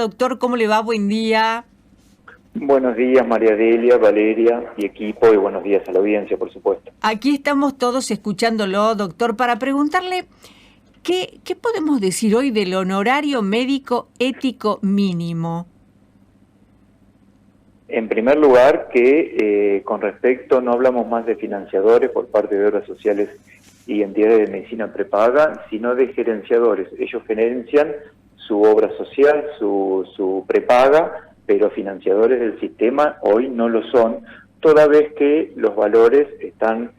doctor, ¿cómo le va? Buen día. Buenos días, María Delia, Valeria y equipo, y buenos días a la audiencia, por supuesto. Aquí estamos todos escuchándolo, doctor, para preguntarle, ¿qué podemos decir hoy del honorario médico ético mínimo? En primer lugar, que con respecto, no hablamos más de financiadores por parte de obras sociales y entidades de medicina prepaga, sino de gerenciadores. Ellos gerencian su obra social, su prepaga, pero financiadores del sistema hoy no lo son, toda vez que los valores están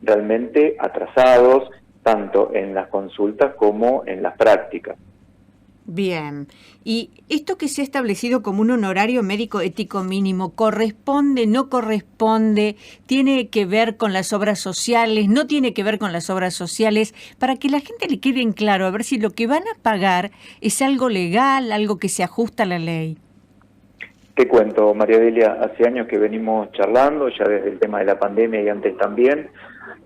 realmente atrasados, tanto en las consultas como en las prácticas. Bien, y esto que se ha establecido como un honorario médico ético mínimo, ¿corresponde, no corresponde? ¿Tiene que ver con las obras sociales? ¿No tiene que ver con las obras sociales? Para que la gente le quede en claro, a ver si lo que van a pagar es algo legal, algo que se ajusta a la ley. Te cuento, María Delia, hace años que venimos charlando, ya desde el tema de la pandemia y antes también,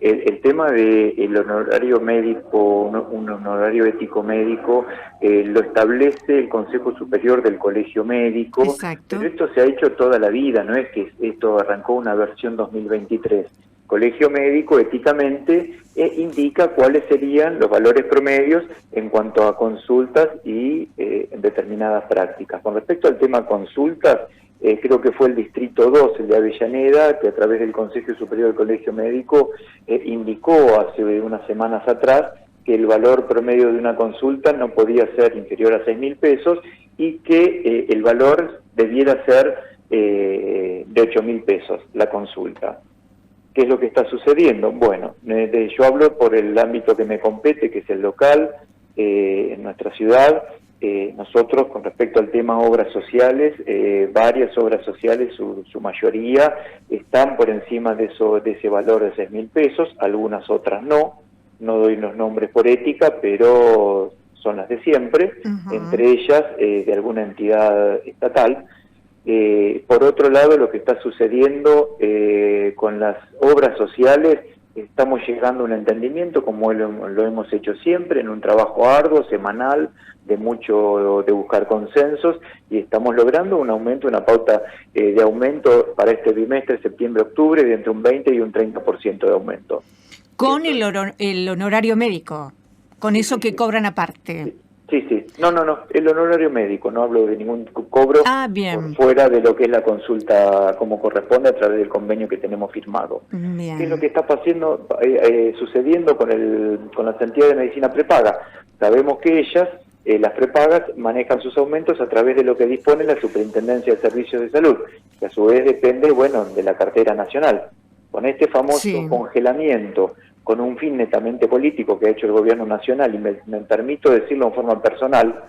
el tema del honorario médico, un honorario ético médico, lo establece el Consejo Superior del Colegio Médico. Exacto. Pero esto se ha hecho toda la vida, no es que esto arrancó una versión 2023. Colegio Médico éticamente indica cuáles serían los valores promedios en cuanto a consultas y en determinadas prácticas. Con respecto al tema consultas, creo que fue el Distrito 2, el de Avellaneda, que a través del Consejo Superior del Colegio Médico indicó hace unas semanas atrás que el valor promedio de una consulta no podía ser inferior a 6.000 pesos y que el valor debiera ser de 8.000 pesos la consulta. ¿Qué es lo que está sucediendo? Bueno, yo hablo por el ámbito que me compete, que es el local, en nuestra ciudad. Nosotros, con respecto al tema obras sociales, varias obras sociales, su mayoría, están por encima de ese valor de 6.000 pesos, algunas otras no doy los nombres por ética, pero son las de siempre, entre ellas de alguna entidad estatal. Por otro lado, lo que está sucediendo con las obras sociales, estamos llegando a un entendimiento, como lo hemos hecho siempre, en un trabajo arduo, semanal, de buscar consensos, y estamos logrando un aumento, una pauta de aumento para este bimestre, septiembre-octubre, de entre un 20 y un 30% de aumento. Con el honorario médico, con eso que cobran aparte. Sí. No. El honorario médico, no hablo de ningún cobro por fuera de lo que es la consulta como corresponde a través del convenio que tenemos firmado. Bien. ¿Qué es lo que está sucediendo con las entidades de medicina prepaga? Sabemos que ellas, las prepagas, manejan sus aumentos a través de lo que dispone la Superintendencia de Servicios de Salud, que a su vez depende, de la cartera nacional. Con este famoso congelamiento, con un fin netamente político que ha hecho el gobierno nacional, y me permito decirlo en forma personal,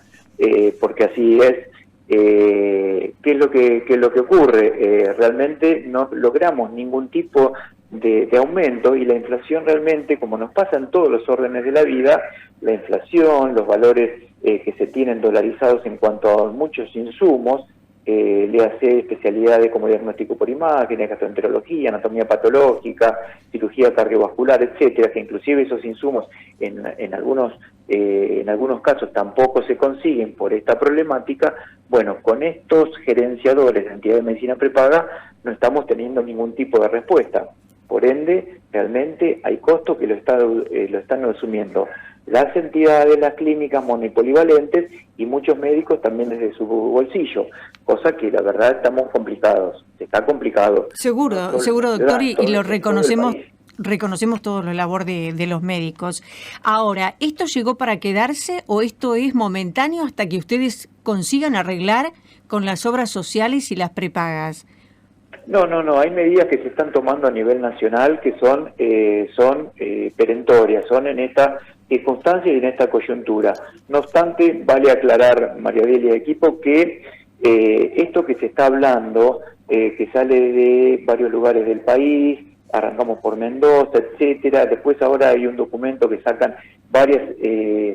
porque así es, ¿qué es lo que ocurre? Realmente no logramos ningún tipo de aumento, y la inflación realmente, como nos pasa en todos los órdenes de la vida, la inflación, los valores que se tienen dolarizados en cuanto a muchos insumos, le hace especialidades como diagnóstico por imágenes, gastroenterología, anatomía patológica, cirugía cardiovascular, etcétera, que inclusive esos insumos en algunos casos tampoco se consiguen por esta problemática. Bueno, con estos gerenciadores de entidades de medicina prepaga no estamos teniendo ningún tipo de respuesta. Por ende, realmente hay costos que lo están asumiendo las entidades, las clínicas monopolivalentes y muchos médicos también desde su bolsillo, cosa que la verdad estamos complicados, está complicado. Seguro, doctor, y lo reconocemos toda la labor de los médicos. Ahora, ¿esto llegó para quedarse o esto es momentáneo hasta que ustedes consigan arreglar con las obras sociales y las prepagas? No, hay medidas que se están tomando a nivel nacional que son perentorias, son en esta circunstancia y en esta coyuntura. No obstante, vale aclarar, María Delia y equipo, que esto que se está hablando, que sale de varios lugares del país, arrancamos por Mendoza, etcétera, después ahora hay un documento que sacan varias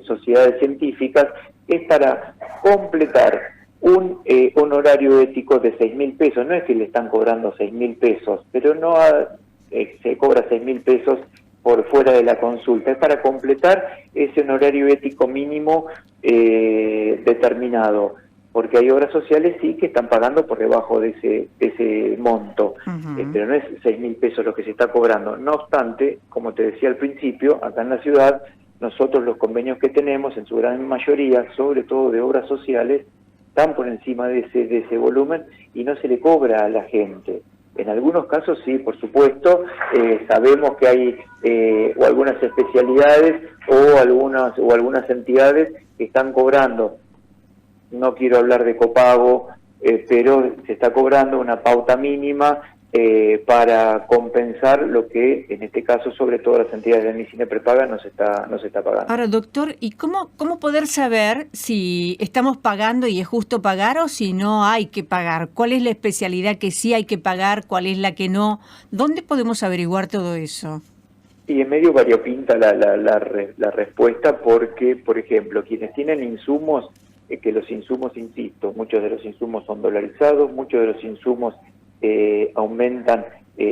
sociedades científicas, es para completar un honorario ético de 6.000 pesos. No es que le están cobrando 6.000 pesos, pero no se cobra 6.000 pesos por fuera de la consulta, es para completar ese honorario ético mínimo determinado. porque hay obras sociales sí que están pagando por debajo de ese monto, pero no es 6.000 pesos lo que se está cobrando. No obstante, como te decía al principio, acá en la ciudad, nosotros los convenios que tenemos, en su gran mayoría, sobre todo de obras sociales, están por encima de ese volumen y no se le cobra a la gente. En algunos casos sí, por supuesto, sabemos que hay o algunas especialidades o algunas entidades que están cobrando, no quiero hablar de copago, pero se está cobrando una pauta mínima para compensar lo que, en este caso, sobre todo las entidades de medicina prepaga, no se está pagando. Ahora, doctor, ¿y cómo poder saber si estamos pagando y es justo pagar o si no hay que pagar? ¿Cuál es la especialidad que sí hay que pagar? ¿Cuál es la que no? ¿Dónde podemos averiguar todo eso? Y en medio variopinta la respuesta porque, por ejemplo, quienes tienen insumos, que los insumos, insisto, muchos de los insumos son dolarizados, muchos de los insumos aumentan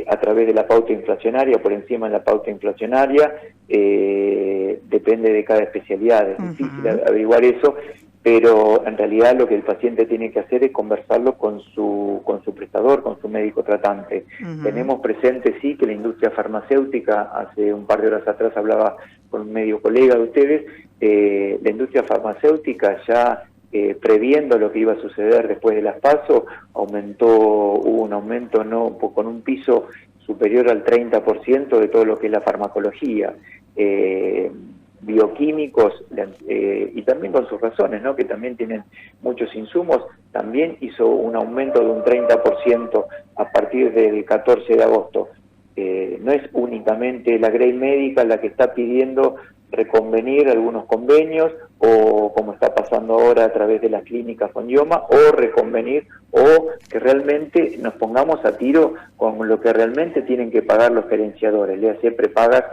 a través de la pauta inflacionaria, por encima de la pauta inflacionaria, depende de cada especialidad, es difícil averiguar eso, pero en realidad lo que el paciente tiene que hacer es conversarlo con su prestador, con su médico tratante. Tenemos presente, sí, que la industria farmacéutica, hace un par de horas atrás hablaba con un medio colega de ustedes, la industria farmacéutica ya previendo lo que iba a suceder después de las PASO, hubo un aumento con un piso superior al 30% de todo lo que es la farmacología, bioquímicos, y también con sus razones, ¿no? Que también tienen muchos insumos, también hizo un aumento de un 30% a partir del 14 de agosto. No es únicamente la Grey Medical la que está pidiendo reconvenir algunos convenios, o como está pasando ahora a través de las clínicas con IOMA, o reconvenir, o que realmente nos pongamos a tiro con lo que realmente tienen que pagar los gerenciadores, le hace prepagas,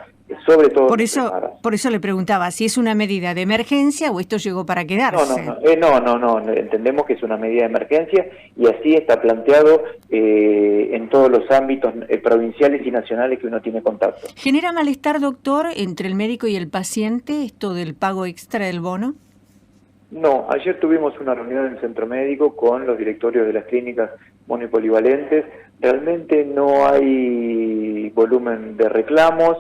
sobre todo por eso le preguntaba si es una medida de emergencia o esto llegó para quedarse. No, entendemos que es una medida de emergencia y así está planteado en todos los ámbitos provinciales y nacionales que uno tiene contacto. ¿Genera malestar, doctor, entre el médico y el paciente esto del pago extra del bono? No, ayer tuvimos una reunión en el centro médico con los directorios de las clínicas monopolivalentes. Realmente no hay volumen de reclamos,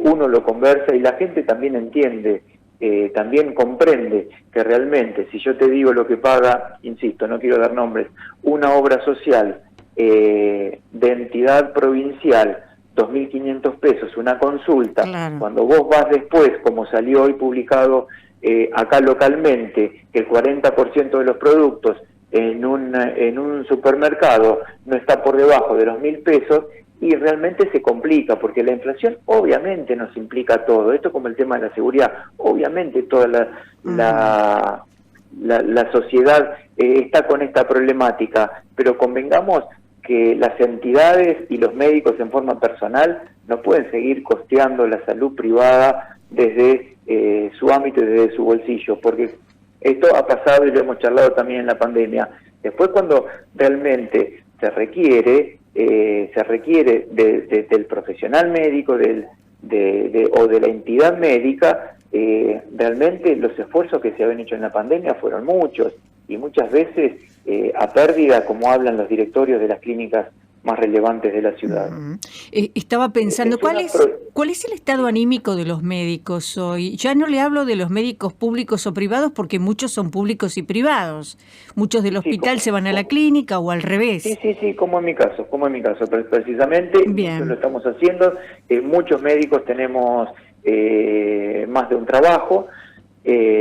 uno lo conversa y la gente también entiende, también comprende que realmente, si yo te digo lo que paga, insisto, no quiero dar nombres, una obra social de entidad provincial, 2.500 pesos, una consulta, claro. Cuando vos vas después, como salió hoy publicado acá localmente, que el 40% de los productos en un supermercado no está por debajo de los 1.000 pesos, y realmente se complica, porque la inflación obviamente nos implica todo, esto como el tema de la seguridad, obviamente toda la sociedad está con esta problemática, pero convengamos que las entidades y los médicos en forma personal no pueden seguir costeando la salud privada desde su ámbito y desde su bolsillo, porque esto ha pasado y lo hemos charlado también en la pandemia. Después, cuando realmente se requiere del profesional médico o de la entidad médica, realmente los esfuerzos que se habían hecho en la pandemia fueron muchos y muchas veces a pérdida, como hablan los directorios de las clínicas más relevantes de la ciudad. Estaba pensando, ¿cuál es el estado anímico de los médicos hoy? Ya no le hablo de los médicos públicos o privados, porque muchos son públicos y privados. Muchos del hospital se van a la clínica o al revés. Sí, como en mi caso, precisamente lo estamos haciendo. Muchos médicos tenemos más de un trabajo.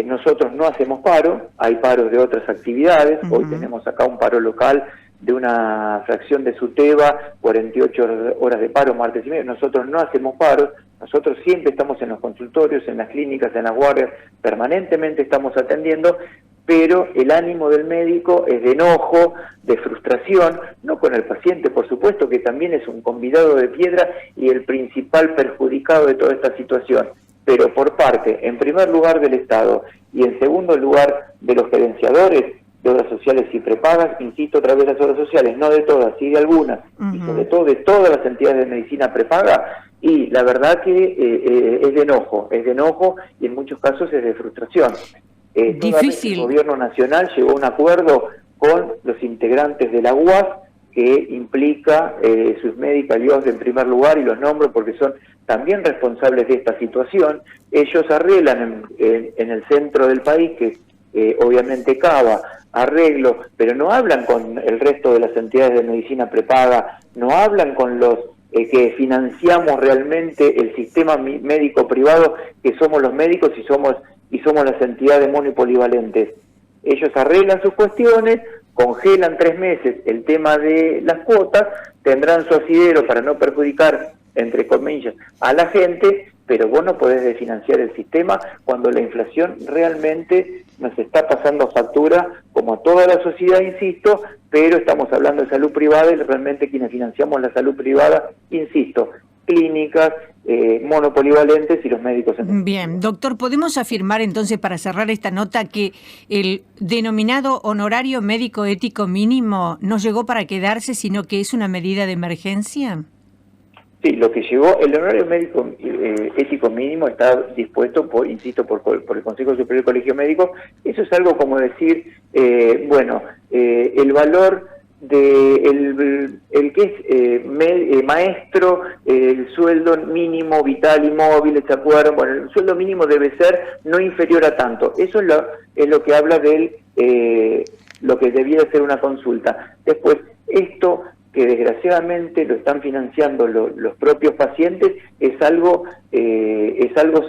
Nosotros no hacemos paro, hay paros de otras actividades. Hoy tenemos acá un paro local de una fracción de SUTEBA, 48 horas de paro, martes y miércoles. Nosotros no hacemos paros, nosotros siempre estamos en los consultorios, en las clínicas, en las guardias, permanentemente estamos atendiendo, pero el ánimo del médico es de enojo, de frustración, no con el paciente, por supuesto, que también es un convidado de piedra y el principal perjudicado de toda esta situación, pero por parte, en primer lugar, del Estado y en segundo lugar de los gerenciadores de obras sociales y prepagas, insisto, a través de las obras sociales, no de todas, sí de algunas, y sobre todo de todas las entidades de medicina prepaga, y la verdad que es de enojo y en muchos casos es de frustración. Difícil. El gobierno nacional llegó a un acuerdo con los integrantes de la UAS que implica sus medical bios en primer lugar, y los nombro porque son también responsables de esta situación. Ellos arreglan en el centro del país, que obviamente Cava, arreglo, pero no hablan con el resto de las entidades de medicina prepaga, no hablan con los que financiamos realmente el sistema médico privado, que somos los médicos y somos las entidades monopolivalentes. Ellos arreglan sus cuestiones, congelan 3 meses el tema de las cuotas, tendrán su asidero para no perjudicar, entre comillas, a la gente, pero vos no podés desfinanciar el sistema cuando la inflación realmente nos está pasando factura, como a toda la sociedad, insisto, pero estamos hablando de salud privada y realmente quienes financiamos la salud privada, insisto, clínicas, monopolivalentes y los médicos. Bien, doctor, ¿podemos afirmar entonces, para cerrar esta nota, que el denominado honorario médico ético mínimo no llegó para quedarse, sino que es una medida de emergencia? Sí, lo que llegó, el honorario médico ético mínimo está dispuesto, por el Consejo Superior del Colegio Médico. Eso es algo como decir, el valor de el que es maestro, el sueldo mínimo vital y móvil, ¿se acuerdan? Bueno, el sueldo mínimo debe ser no inferior a tanto. Eso es lo que habla de lo que debiera ser una consulta. Después, esto que desgraciadamente lo están financiando los propios pacientes, es algo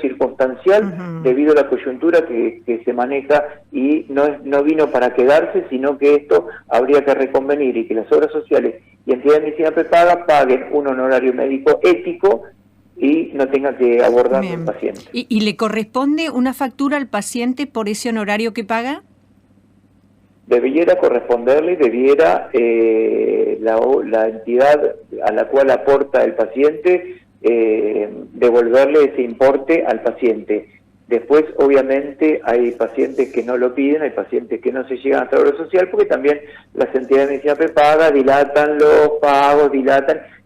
circunstancial debido a la coyuntura que se maneja, y no vino para quedarse, sino que esto habría que reconvenir y que las obras sociales y entidades de medicina prepaga paguen un honorario médico ético y no tenga que abordar al paciente. ¿Y le corresponde una factura al paciente por ese honorario que paga? Debiera corresponderle, debiera la entidad a la cual aporta el paciente devolverle ese importe al paciente. Después, obviamente, hay pacientes que no lo piden, hay pacientes que no se llegan hasta la obra social, porque también las entidades de medicina prepaga dilatan los pagos,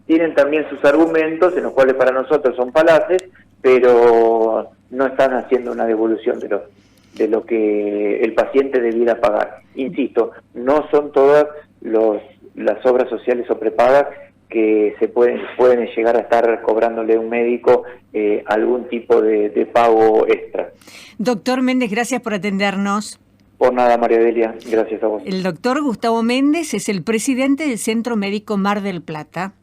tienen también sus argumentos, en los cuales para nosotros son falaces, pero no están haciendo una devolución de lo que el paciente debiera pagar. Insisto, no son todas las obras sociales o prepagas que se pueden llegar a estar cobrándole a un médico algún tipo de pago extra. Doctor Méndez, gracias por atendernos. Por nada, María Delia, gracias a vos. El doctor Gustavo Méndez es el presidente del Centro Médico Mar del Plata.